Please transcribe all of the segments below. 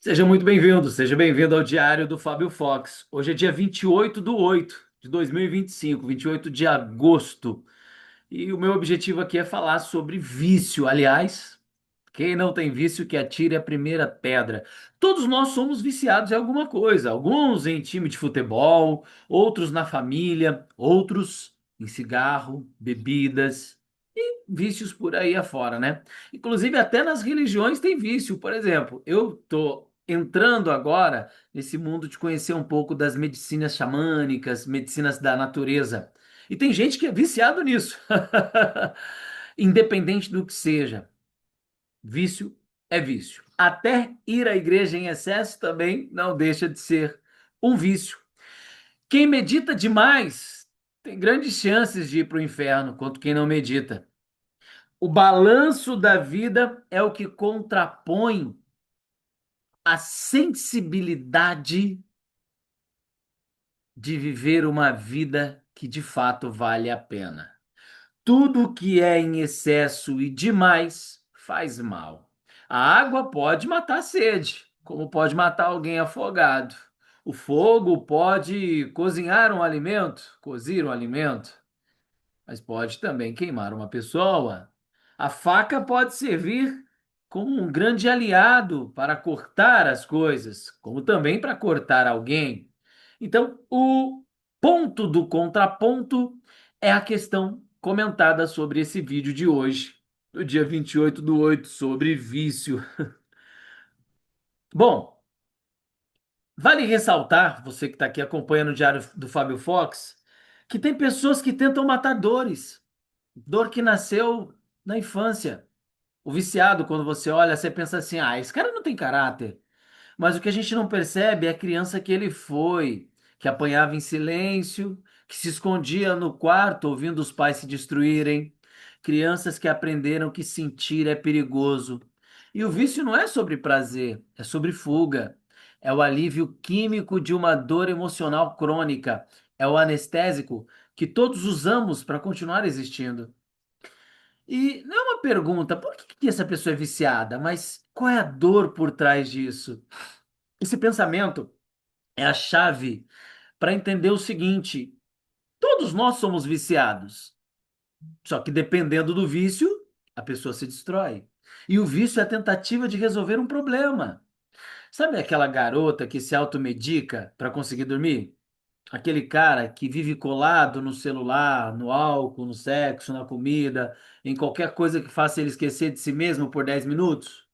Seja muito bem-vindo, seja bem-vindo ao Diário do Fábio Fox. Hoje é dia 28/8/2025, 28 de agosto. E o meu objetivo aqui é falar sobre vício. Aliás, quem não tem vício que atire a primeira pedra. Todos nós somos viciados em alguma coisa. Alguns em time de futebol, outros na família, outros em cigarro, bebidas vícios por aí afora, né? Inclusive, até nas religiões tem vício. Por exemplo, eu tô entrando agora nesse mundo de conhecer um pouco das medicinas xamânicas, medicinas da natureza. E tem gente que é viciado nisso. Independente do que seja, vício é vício. Até ir à igreja em excesso também não deixa de ser um vício. Quem medita demais tem grandes chances de ir para o inferno, quanto quem não medita. O balanço da vida é o que contrapõe a sensibilidade de viver uma vida que de fato vale a pena. Tudo que é em excesso e demais faz mal. A água pode matar a sede, como pode matar alguém afogado. O fogo pode cozinhar um alimento, cozir um alimento, mas pode também queimar uma pessoa. A faca pode servir como um grande aliado para cortar as coisas, como também para cortar alguém. Então, o ponto do contraponto é a questão comentada sobre esse vídeo de hoje, do dia 28/8, sobre vício. Bom, vale ressaltar, você que está aqui acompanhando o Diário do Fábio Fox, que tem pessoas que tentam matar dores. Dor que nasceu na infância. O viciado, quando você olha, você pensa assim: ah, esse cara não tem caráter. Mas o que a gente não percebe é a criança que ele foi, que apanhava em silêncio, que se escondia no quarto ouvindo os pais se destruírem. Crianças que aprenderam que sentir é perigoso. E o vício não é sobre prazer, é sobre fuga. É o alívio químico de uma dor emocional crônica. É o anestésico que todos usamos para continuar existindo. E não é uma pergunta, por que essa pessoa é viciada? Mas qual é a dor por trás disso? Esse pensamento é a chave para entender o seguinte: todos nós somos viciados, só que dependendo do vício, a pessoa se destrói. E o vício é a tentativa de resolver um problema. Sabe aquela garota que se automedica para conseguir dormir? Aquele cara que vive colado no celular, no álcool, no sexo, na comida, em qualquer coisa que faça ele esquecer de si mesmo por 10 minutos?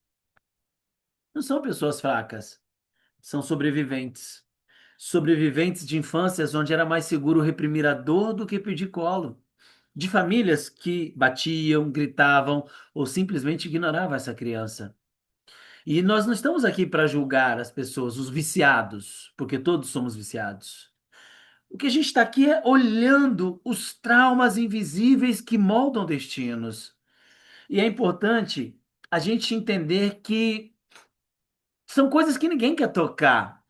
Não são pessoas fracas, são sobreviventes. Sobreviventes de infâncias onde era mais seguro reprimir a dor do que pedir colo. De famílias que batiam, gritavam ou simplesmente ignoravam essa criança. E nós não estamos aqui para julgar as pessoas, os viciados, porque todos somos viciados. O que a gente está aqui é olhando os traumas invisíveis que moldam destinos. E é importante a gente entender que são coisas que ninguém quer tocar,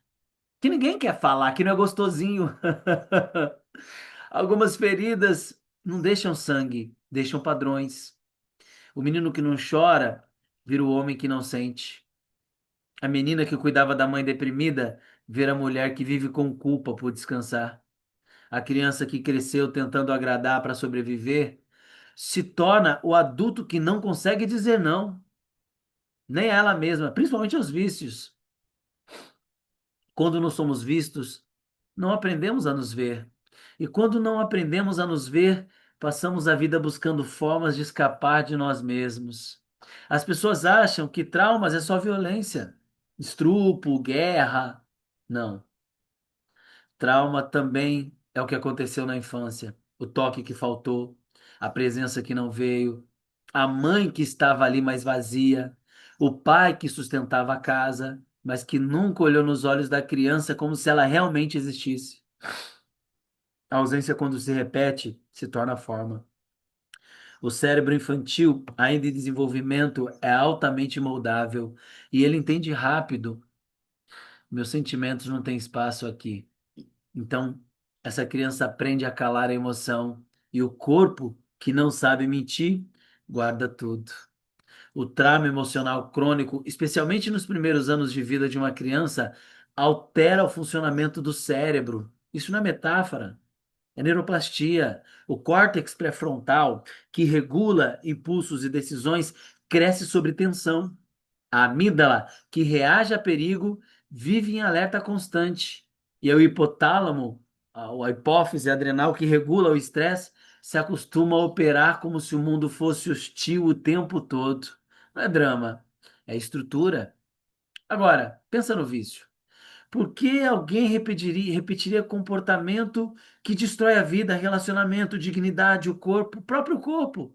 que ninguém quer falar, que não é gostosinho. Algumas feridas não deixam sangue, deixam padrões. O menino que não chora vira o homem que não sente. A menina que cuidava da mãe deprimida vira a mulher que vive com culpa por descansar. A criança que cresceu tentando agradar para sobreviver se torna o adulto que não consegue dizer não, nem a ela mesma, principalmente aos vícios. Quando não somos vistos, não aprendemos a nos ver. E quando não aprendemos a nos ver, passamos a vida buscando formas de escapar de nós mesmos. As pessoas acham que traumas é só violência, estupro, guerra. Não. Trauma também é o que aconteceu na infância. O toque que faltou, a presença que não veio, a mãe que estava ali mais vazia, o pai que sustentava a casa, mas que nunca olhou nos olhos da criança como se ela realmente existisse. A ausência, quando se repete, se torna forma. O cérebro infantil, ainda em desenvolvimento, é altamente moldável e ele entende rápido: meus sentimentos não têm espaço aqui. Então, essa criança aprende a calar a emoção e o corpo, que não sabe mentir, guarda tudo. O trauma emocional crônico, especialmente nos primeiros anos de vida de uma criança, altera o funcionamento do cérebro. Isso não é metáfora, é neuroplastia. O córtex pré-frontal, que regula impulsos e decisões, cresce sob tensão. A amígdala, que reage a perigo, vive em alerta constante. E o hipotálamo, a hipófise adrenal, que regula o estresse, se acostuma a operar como se o mundo fosse hostil o tempo todo. Não é drama, é estrutura. Agora, pensa no vício. Por que alguém repetiria comportamento que destrói a vida, relacionamento, dignidade, o corpo, o próprio corpo?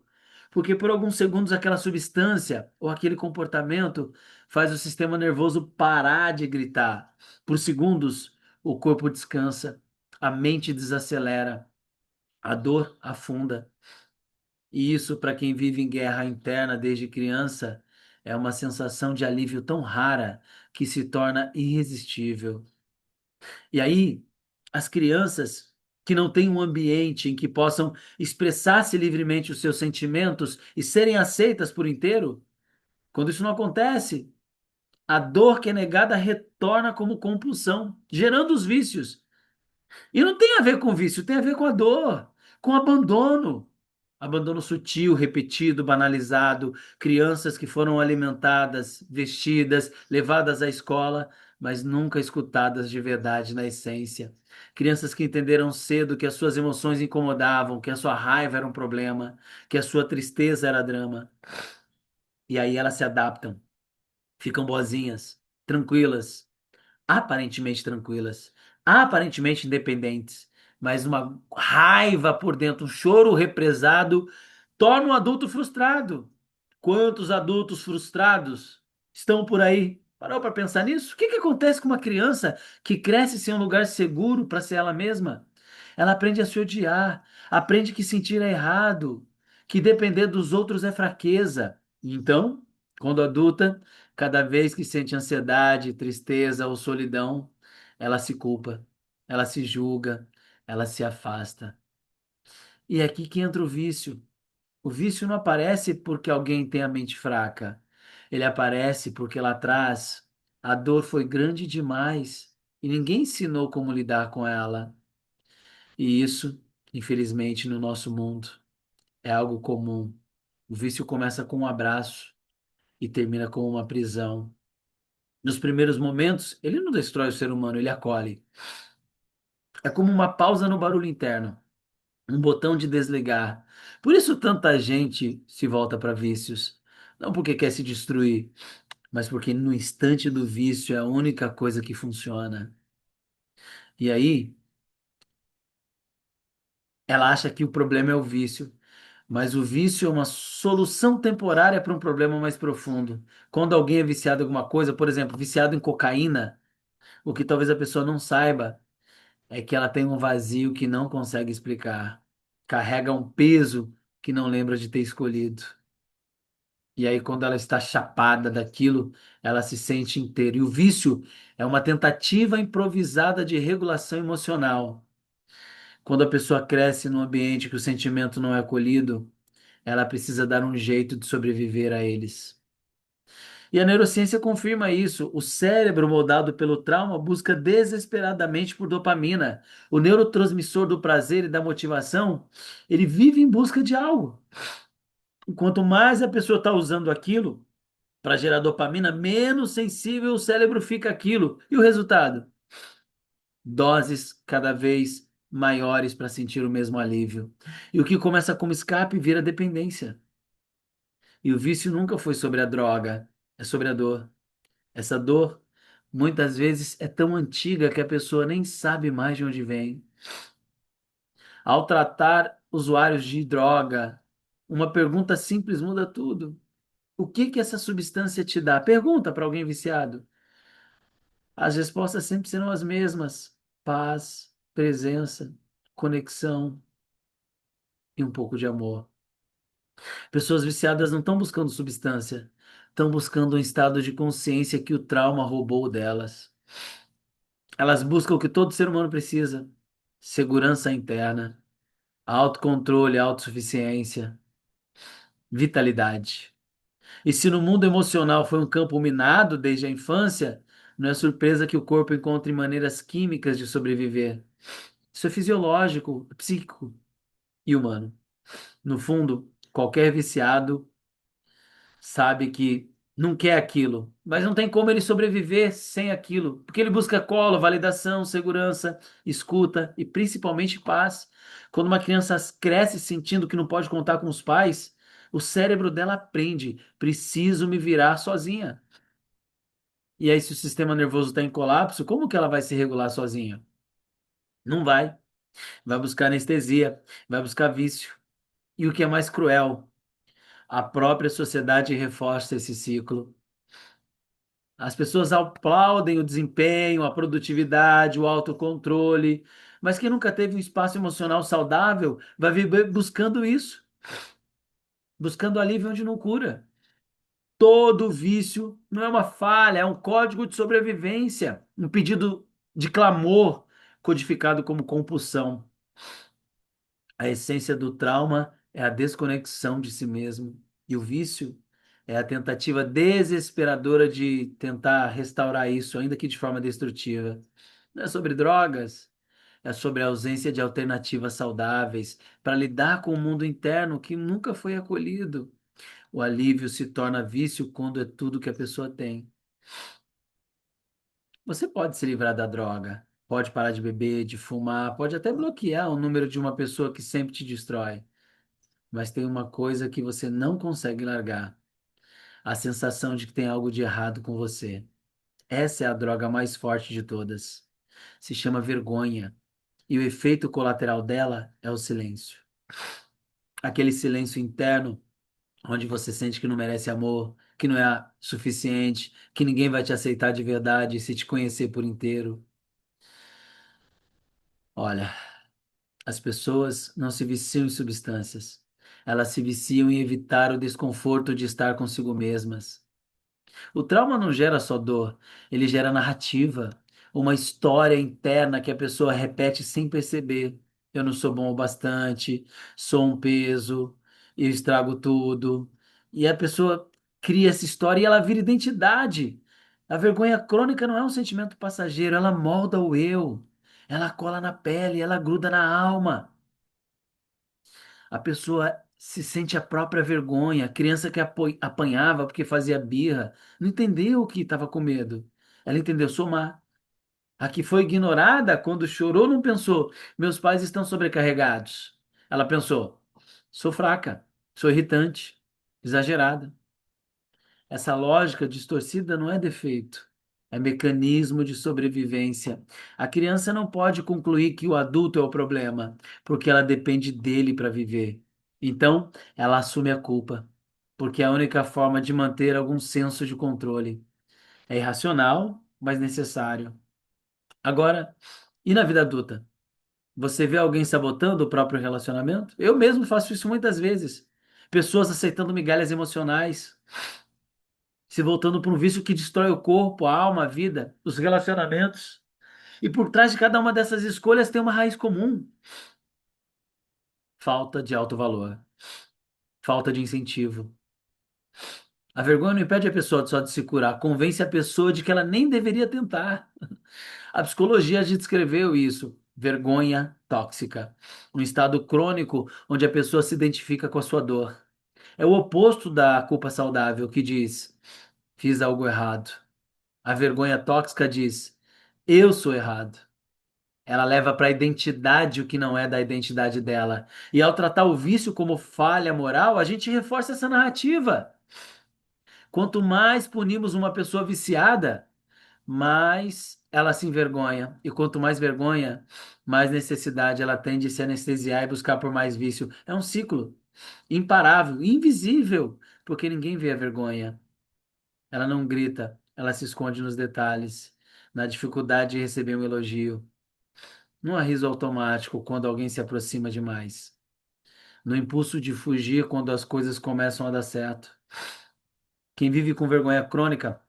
Porque por alguns segundos aquela substância ou aquele comportamento faz o sistema nervoso parar de gritar. Por segundos, o corpo descansa, a mente desacelera, a dor afunda. E isso, para quem vive em guerra interna desde criança, é uma sensação de alívio tão rara que se torna irresistível. E aí, as crianças que não têm um ambiente em que possam expressar-se livremente os seus sentimentos e serem aceitas por inteiro, quando isso não acontece, a dor que é negada retorna como compulsão, gerando os vícios. E não tem a ver com vício, tem a ver com a dor, com abandono. Abandono sutil, repetido, banalizado, crianças que foram alimentadas, vestidas, levadas à escola, mas nunca escutadas de verdade na essência. Crianças que entenderam cedo que as suas emoções incomodavam, que a sua raiva era um problema, que a sua tristeza era drama. E aí elas se adaptam, ficam boazinhas, tranquilas, aparentemente tranquilas, aparentemente independentes, mas uma raiva por dentro, um choro represado, torna um adulto frustrado. Quantos adultos frustrados estão por aí? Parou para pensar nisso? O que que acontece com uma criança que cresce sem um lugar seguro para ser ela mesma? Ela aprende a se odiar, aprende que sentir é errado, que depender dos outros é fraqueza. Então, quando adulta, cada vez que sente ansiedade, tristeza ou solidão, ela se culpa, ela se julga, ela se afasta. E é aqui que entra o vício. O vício não aparece porque alguém tem a mente fraca. Ele aparece porque lá atrás a dor foi grande demais e ninguém ensinou como lidar com ela. E isso, infelizmente, no nosso mundo é algo comum. O vício começa com um abraço e termina com uma prisão. Nos primeiros momentos, ele não destrói o ser humano, ele acolhe. É como uma pausa no barulho interno, um botão de desligar. Por isso tanta gente se volta para vícios. Não porque quer se destruir, mas porque no instante do vício é a única coisa que funciona. E aí, ela acha que o problema é o vício, mas o vício é uma solução temporária para um problema mais profundo. Quando alguém é viciado em alguma coisa, por exemplo, viciado em cocaína, o que talvez a pessoa não saiba é que ela tem um vazio que não consegue explicar. Carrega um peso que não lembra de ter escolhido. E aí, quando ela está chapada daquilo, ela se sente inteira. E o vício é uma tentativa improvisada de regulação emocional. Quando a pessoa cresce num ambiente que o sentimento não é acolhido, ela precisa dar um jeito de sobreviver a eles. E a neurociência confirma isso. O cérebro moldado pelo trauma busca desesperadamente por dopamina. O neurotransmissor do prazer e da motivação, ele vive em busca de algo. E quanto mais a pessoa está usando aquilo para gerar dopamina, menos sensível o cérebro fica àquilo. E o resultado? Doses cada vez maiores para sentir o mesmo alívio. E o que começa como escape vira dependência. E o vício nunca foi sobre a droga, é sobre a dor. Essa dor, muitas vezes, é tão antiga que a pessoa nem sabe mais de onde vem. Ao tratar usuários de droga, uma pergunta simples muda tudo. O que que essa substância te dá? Pergunta para alguém viciado. As respostas sempre serão as mesmas: paz, presença, conexão e um pouco de amor. Pessoas viciadas não estão buscando substância, estão buscando um estado de consciência que o trauma roubou delas. Elas buscam o que todo ser humano precisa: segurança interna, autocontrole, autossuficiência, vitalidade. E se no mundo emocional foi um campo minado desde a infância, não é surpresa que o corpo encontre maneiras químicas de sobreviver. Isso é fisiológico, psíquico e humano. No fundo, qualquer viciado sabe que não quer aquilo, mas não tem como ele sobreviver sem aquilo, porque ele busca colo, validação, segurança, escuta e principalmente paz. Quando uma criança cresce sentindo que não pode contar com os pais, o cérebro dela aprende: preciso me virar sozinha. E aí, se o sistema nervoso está em colapso, como que ela vai se regular sozinha? Não vai. Vai buscar anestesia, vai buscar vício. E o que é mais cruel, a própria sociedade reforça esse ciclo. As pessoas aplaudem o desempenho, a produtividade, o autocontrole, mas quem nunca teve um espaço emocional saudável vai viver buscando isso, buscando alívio onde não cura. Todo vício não é uma falha, é um código de sobrevivência, um pedido de clamor codificado como compulsão. A essência do trauma é a desconexão de si mesmo, e o vício é a tentativa desesperadora de tentar restaurar isso, ainda que de forma destrutiva. Não é sobre drogas, é sobre a ausência de alternativas saudáveis para lidar com o mundo interno que nunca foi acolhido. O alívio se torna vício quando é tudo que a pessoa tem. Você pode se livrar da droga, pode parar de beber, de fumar, pode até bloquear o número de uma pessoa que sempre te destrói. Mas tem uma coisa que você não consegue largar: a sensação de que tem algo de errado com você. Essa é a droga mais forte de todas. Se chama vergonha, e o efeito colateral dela é o silêncio. Aquele silêncio interno onde você sente que não merece amor, que não é suficiente, que ninguém vai te aceitar de verdade se te conhecer por inteiro. Olha, as pessoas não se viciam em substâncias. Elas se viciam em evitar o desconforto de estar consigo mesmas. O trauma não gera só dor, ele gera narrativa, uma história interna que a pessoa repete sem perceber. Eu não sou bom o bastante, sou um peso, eu estrago tudo. E a pessoa cria essa história e ela vira identidade. A vergonha crônica não é um sentimento passageiro, ela molda o eu, ela cola na pele, ela gruda na alma. A pessoa se sente a própria vergonha. A criança que apanhava porque fazia birra, não entendeu o que estava com medo. Ela entendeu somar. A que foi ignorada, quando chorou, não pensou: meus pais estão sobrecarregados. Ela pensou: sou fraca, sou irritante, exagerada. Essa lógica distorcida não é defeito, é mecanismo de sobrevivência. A criança não pode concluir que o adulto é o problema, porque ela depende dele para viver. Então, ela assume a culpa, porque é a única forma de manter algum senso de controle. É irracional, mas necessário. Agora, e na vida adulta? Você vê alguém sabotando o próprio relacionamento? Eu mesmo faço isso muitas vezes. Pessoas aceitando migalhas emocionais, se voltando para um vício que destrói o corpo, a alma, a vida, os relacionamentos. E por trás de cada uma dessas escolhas tem uma raiz comum: falta de alto valor, falta de incentivo. A vergonha não impede a pessoa só de se curar, convence a pessoa de que ela nem deveria tentar. A psicologia já descreveu isso. Vergonha tóxica, um estado crônico onde a pessoa se identifica com a sua dor. É o oposto da culpa saudável, que diz: fiz algo errado. A vergonha tóxica diz: eu sou errado. Ela leva para a identidade o que não é da identidade dela. E ao tratar o vício como falha moral, a gente reforça essa narrativa. Quanto mais punimos uma pessoa viciada, mais ela se envergonha. E quanto mais vergonha, mais necessidade ela tem de se anestesiar e buscar por mais vício. É um ciclo imparável, invisível, porque ninguém vê a vergonha. Ela não grita, ela se esconde nos detalhes, na dificuldade de receber um elogio, no riso automático quando alguém se aproxima demais, no impulso de fugir quando as coisas começam a dar certo. Quem vive com vergonha crônica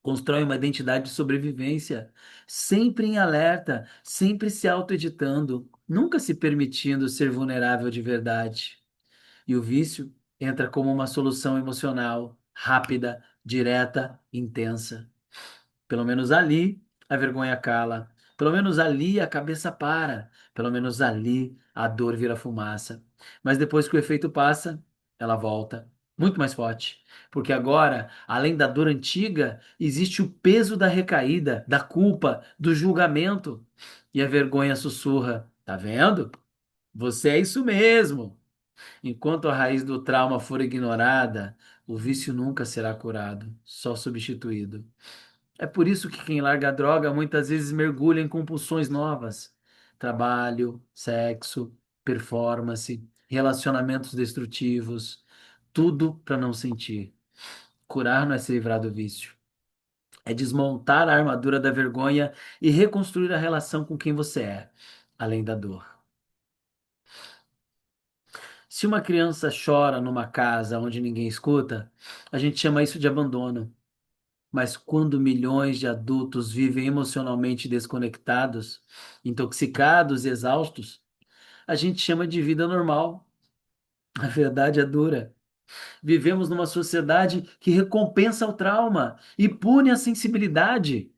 constrói uma identidade de sobrevivência, sempre em alerta, sempre se autoeditando, nunca se permitindo ser vulnerável de verdade. E o vício entra como uma solução emocional. rápida, direta, intensa. Pelo menos ali a vergonha cala. Pelo menos ali a cabeça para. Pelo menos ali a dor vira fumaça. Mas depois que o efeito passa, ela volta, muito mais forte. Porque agora, além da dor antiga, existe o peso da recaída, da culpa, do julgamento. E a vergonha sussurra: tá vendo? Você é isso mesmo. Enquanto a raiz do trauma for ignorada, o vício nunca será curado, só substituído. É por isso que quem larga a droga muitas vezes mergulha em compulsões novas. Trabalho, sexo, performance, relacionamentos destrutivos, tudo para não sentir. Curar não é se livrar do vício, é desmontar a armadura da vergonha e reconstruir a relação com quem você é, além da dor. Se uma criança chora numa casa onde ninguém escuta, a gente chama isso de abandono. Mas quando milhões de adultos vivem emocionalmente desconectados, intoxicados e exaustos, a gente chama de vida normal. A verdade é dura. Vivemos numa sociedade que recompensa o trauma e pune a sensibilidade.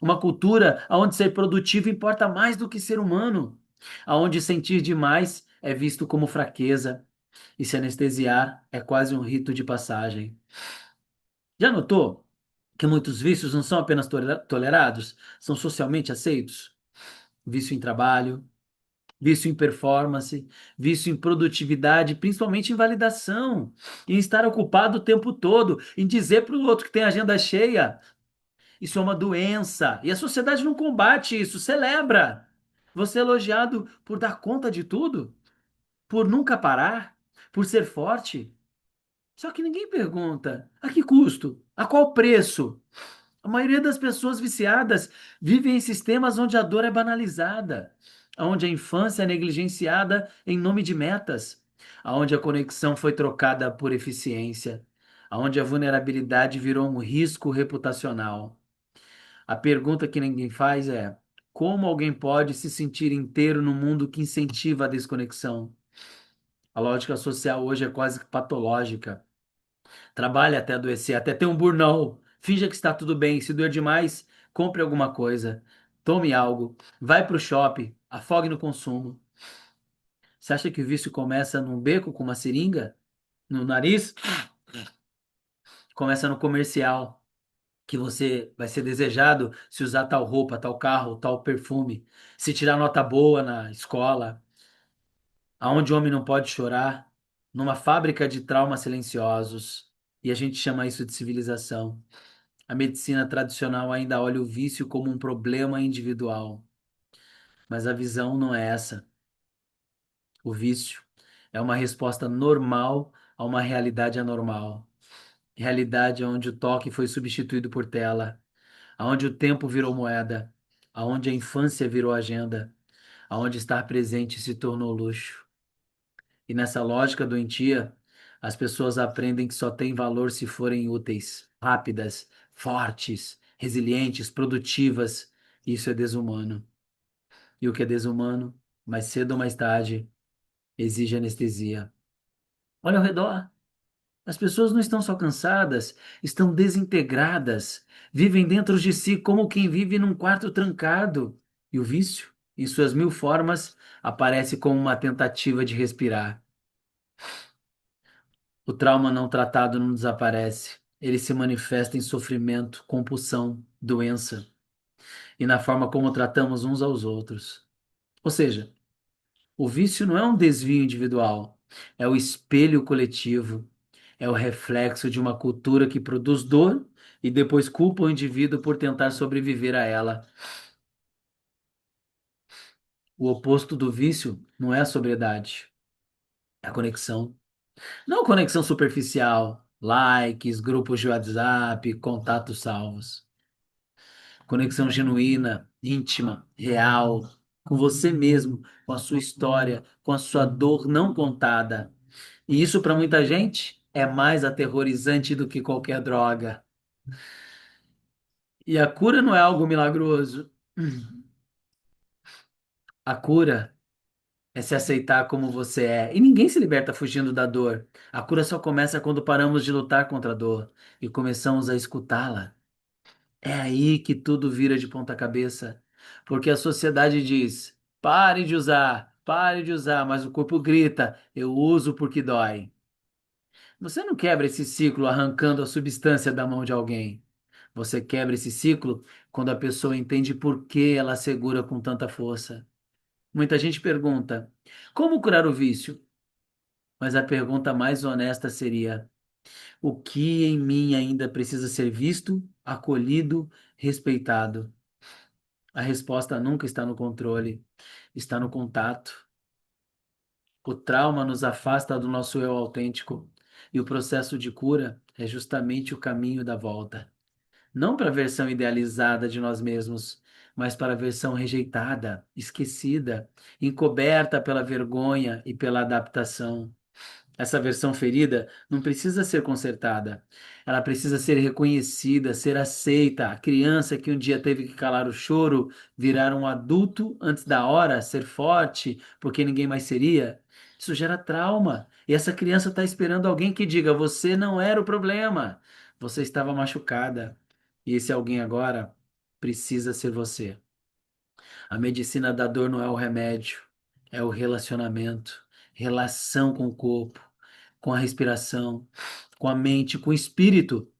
Uma cultura onde ser produtivo importa mais do que ser humano, onde sentir demais é visto como fraqueza e se anestesiar é quase um rito de passagem. Já notou que muitos vícios não são apenas tolerados, são socialmente aceitos? Vício em trabalho, vício em performance, vício em produtividade, principalmente em validação, em estar ocupado o tempo todo, em dizer para o outro que tem agenda cheia. Isso é uma doença e a sociedade não combate isso, celebra. Você é elogiado por dar conta de tudo, por nunca parar, por ser forte. Só que ninguém pergunta: a que custo? A qual preço? A maioria das pessoas viciadas vivem em sistemas onde a dor é banalizada, onde a infância é negligenciada em nome de metas, onde a conexão foi trocada por eficiência, onde a vulnerabilidade virou um risco reputacional. A pergunta que ninguém faz é: como alguém pode se sentir inteiro num mundo que incentiva a desconexão? A lógica social hoje é quase que patológica. Trabalhe até adoecer, até ter um burnout. Finja que está tudo bem. Se doer demais, compre alguma coisa. Tome algo. Vai para o shopping. Afogue no consumo. Você acha que o vício começa num beco com uma seringa? No nariz? Começa no comercial. Que você vai ser desejado se usar tal roupa, tal carro, tal perfume. Se tirar nota boa na escola. Aonde o homem não pode chorar. Numa fábrica de traumas silenciosos. E a gente chama isso de civilização. A medicina tradicional ainda olha o vício como um problema individual, mas a visão não é essa. O vício é uma resposta normal a uma realidade anormal. Realidade onde o toque foi substituído por tela, onde o tempo virou moeda, onde a infância virou agenda, onde estar presente se tornou luxo. E nessa lógica doentia, as pessoas aprendem que só têm valor se forem úteis, rápidas, fortes, resilientes, produtivas. Isso é desumano. E o que é desumano, mais cedo ou mais tarde, exige anestesia. Olha ao redor. As pessoas não estão só cansadas, estão desintegradas, vivem dentro de si como quem vive num quarto trancado. E o vício, em suas mil formas, aparece como uma tentativa de respirar. O trauma não tratado não desaparece. Ele se manifesta em sofrimento, compulsão, doença e na forma como tratamos uns aos outros. Ou seja, o vício não é um desvio individual, é o espelho coletivo, é o reflexo de uma cultura que produz dor e depois culpa o indivíduo por tentar sobreviver a ela. O oposto do vício não é a sobriedade, é a conexão. Não conexão superficial, likes, grupos de WhatsApp, contatos salvos. Conexão genuína, íntima, real, com você mesmo, com a sua história, com a sua dor não contada. E isso para muita gente é mais aterrorizante do que qualquer droga. E a cura não é algo milagroso. A cura É se aceitar como você é. E ninguém se liberta fugindo da dor. A cura só começa quando paramos de lutar contra a dor e começamos a escutá-la. É aí que tudo vira de ponta cabeça. Porque a sociedade diz: pare de usar, mas o corpo grita: eu uso porque dói. Você não quebra esse ciclo arrancando a substância da mão de alguém. Você quebra esse ciclo quando a pessoa entende por que ela segura com tanta força. Muita gente pergunta: como curar o vício? Mas a pergunta mais honesta seria: o que em mim ainda precisa ser visto, acolhido, respeitado? A resposta nunca está no controle, está no contato. O trauma nos afasta do nosso eu autêntico, e o processo de cura é justamente o caminho da volta. Não para a versão idealizada de nós mesmos, mas para a versão rejeitada, esquecida, encoberta pela vergonha e pela adaptação. Essa versão ferida não precisa ser consertada. Ela precisa ser reconhecida, ser aceita. A criança que um dia teve que calar o choro, virar um adulto antes da hora, ser forte, porque ninguém mais seria. Isso gera trauma. E essa criança está esperando alguém que diga: você não era o problema. Você estava machucada. E esse alguém agora precisa ser você. A medicina da dor não é o remédio, é o relacionamento, relação com o corpo, com a respiração, com a mente, com o espírito,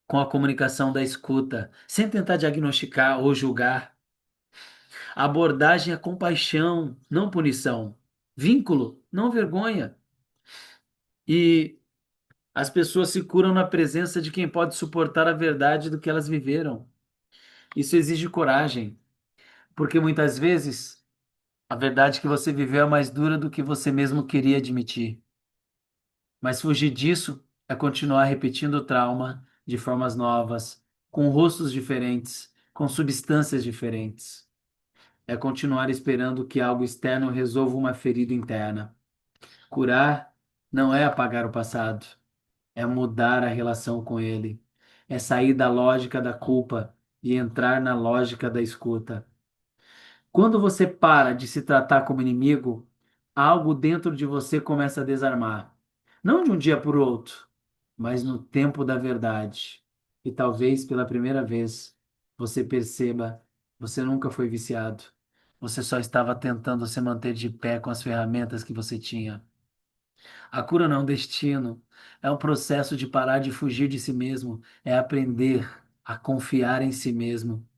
com a comunicação da escuta, sem tentar diagnosticar ou julgar. A abordagem é compaixão, não punição. Vínculo, não vergonha. E as pessoas se curam na presença de quem pode suportar a verdade do que elas viveram. Isso exige coragem, porque muitas vezes a verdade que você viveu é mais dura do que você mesmo queria admitir. Mas fugir disso é continuar repetindo o trauma de formas novas, com rostos diferentes, com substâncias diferentes. É continuar esperando que algo externo resolva uma ferida interna. Curar não é apagar o passado, é mudar a relação com ele. É sair da lógica da culpa e entrar na lógica da escuta. Quando você para de se tratar como inimigo, algo dentro de você começa a desarmar. Não de um dia para o outro, mas no tempo da verdade. E talvez pela primeira vez você perceba, você nunca foi viciado. Você só estava tentando se manter de pé com as ferramentas que você tinha. A cura não é um destino, é um processo de parar de fugir de si mesmo, é aprender a confiar em si mesmo.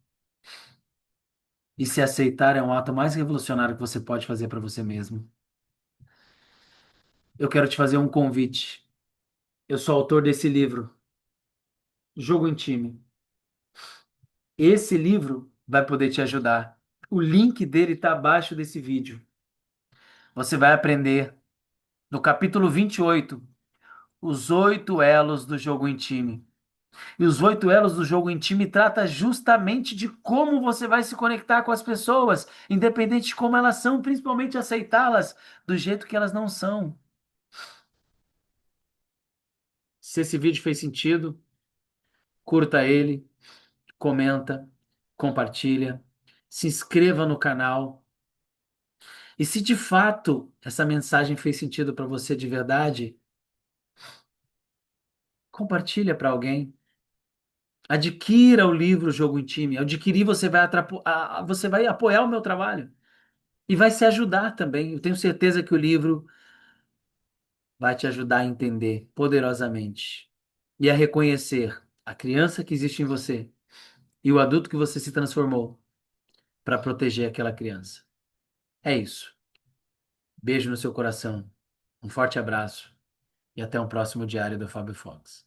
E se aceitar é um ato mais revolucionário que você pode fazer para você mesmo. Eu quero te fazer um convite. Eu sou autor desse livro, Jogo em Time. Esse livro vai poder te ajudar. O link dele está abaixo desse vídeo. Você vai aprender no capítulo 28 os 8 elos do jogo em time. E os 8 elos do jogo em time trata justamente de como você vai se conectar com as pessoas, independente de como elas são, principalmente aceitá-las do jeito que elas não são. Se esse vídeo fez sentido, curta ele, comenta, compartilha, se inscreva no canal. E se de fato essa mensagem fez sentido para você de verdade, compartilha para alguém. Adquira o livro Jogo em Time. Ao adquirir, você vai apoiar o meu trabalho e vai se ajudar também. Eu tenho certeza que o livro vai te ajudar a entender poderosamente e a reconhecer a criança que existe em você e o adulto que você se transformou para proteger aquela criança. É isso. Beijo no seu coração. Um forte abraço e até um próximo diário do Fábio Fox.